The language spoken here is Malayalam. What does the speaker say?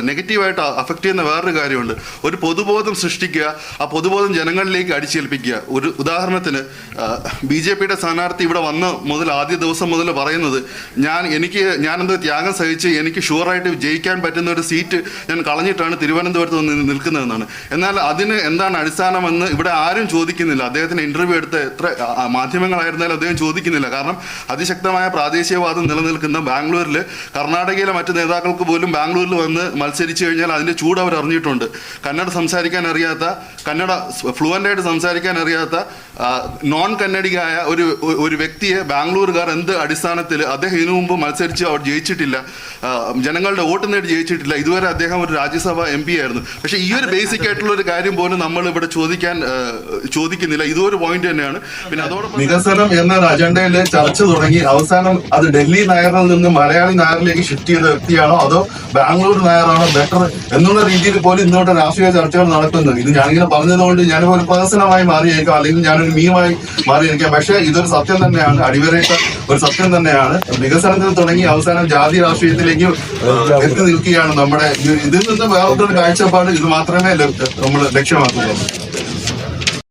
നെഗറ്റീവായിട്ട് അഫക്റ്റ് ചെയ്യുന്ന വേറൊരു കാര്യമുണ്ട്. ഒരു പൊതുബോധം സൃഷ്ടിക്കുക, ആ പൊതുബോധം ജനങ്ങളിലേക്ക് അടിച്ചേൽപ്പിക്കുക. ഒരു ഉദാഹരണത്തിന് BJPയുടെ സ്ഥാനാർത്ഥി ഇവിടെ വന്ന മുതൽ ആദ്യ ദിവസം മുതൽ പറയുന്നത് ഞാനെന്ത് ത്യാഗം സഹിച്ച് എനിക്ക് ഷുവറായിട്ട് ജയിക്കാൻ പറ്റുന്ന ഒരു സീറ്റ് ഞാൻ കളഞ്ഞിട്ടാണ് തിരുവനന്തപുരത്ത് വന്ന് നിൽക്കുന്നതെന്നാണ്. എന്നാൽ അതിന് എന്താണ് അടിസ്ഥാനമെന്ന് ഇവിടെ ആരും ചോദിക്കുന്നില്ല. അദ്ദേഹത്തിന് ഇന്റർവ്യൂ എടുത്ത എത്ര മാധ്യമങ്ങളായിരുന്നാലും അദ്ദേഹം ചോദിക്കുന്നില്ല. കാരണം അതിശക്തമായ പ്രാദേശികവാദം നിലനിൽക്കുന്ന ബാംഗ്ലൂരിൽ, കർണാടകയിലെ മറ്റ് നേതാക്കൾക്ക് പോലും ബാംഗ്ലൂരിൽ വന്ന് മത്സരിച്ചു കഴിഞ്ഞാൽ അതിൻ്റെ ചൂട് അവർ അറിഞ്ഞിട്ടുണ്ട്. കന്നഡ സംസാരിക്കാൻ അറിയാത്ത, കന്നഡ ഫ്ലുവൻ്റായിട്ട് സംസാരിക്കാൻ അറിയാത്ത നോൺ കന്നഡികായ ഒരു വ്യക്തിയെ ബാംഗ്ലൂരുകാർ എന്ത് അടിസ്ഥാനത്തിൽ, അദ്ദേഹം ഇതിനു മുമ്പ് മത്സരിച്ച് അവർ ജയിച്ചിട്ടില്ല, ജനങ്ങളുടെ വോട്ട് നേടി ജയിച്ചിട്ടില്ല. ഇതുവരെ അദ്ദേഹം ഒരു രാജ്യസഭ MP ആയിരുന്നു. പക്ഷേ ഈ ഒരു ബേസിക് ആയിട്ടുള്ള ഒരു കാര്യം പോലും നമ്മൾ ഇവിടെ ചോദിക്കുന്നില്ല. ഇതൊരു പോയിന്റ് തന്നെയാണ്. പിന്നെ അതോടൊപ്പം വികസനം എന്ന അജണ്ടയിൽ ചർച്ച തുടങ്ങി അവസാനം അത് ഡൽഹി നായറിൽ നിന്ന് മലയാളി നായറിലേക്ക് ഷിഫ്റ്റ് ചെയ്ത വ്യക്തിയാണോ അതോ ബാംഗ്ലൂർ നായറാണോ ബെറ്റർ എന്നുള്ള രീതിയിൽ പോലും ഇന്നോട്ട് രാഷ്ട്രീയ ചർച്ചകൾ നടക്കുന്നത്. ഇത് ഞാനിങ്ങനെ പറഞ്ഞതുകൊണ്ട് ഞാനിപ്പോൾ പേഴ്സണലായി മാറിയേക്കാം, അല്ലെങ്കിൽ ഞാനൊരു മീമായി മാറിയിരിക്കാം. പക്ഷേ ഇതൊരു സത്യം തന്നെയാണ്, അടിവരയിട്ട ഒരു സത്യം തന്നെയാണ്. വികസനത്തിൽ തുടങ്ങി അവസാനം ജാതി രാഷ്ട്രീയത്തിലേക്ക് എത്തി നിൽക്കുകയാണ് നമ്മുടെ. ഇതിൽ നിന്ന് വേറൊരു കാഴ്ചപ്പാട് ഇത് മാത്രമേ നമ്മൾ ലക്ഷ്യമാക്കുന്നുള്ളൂ.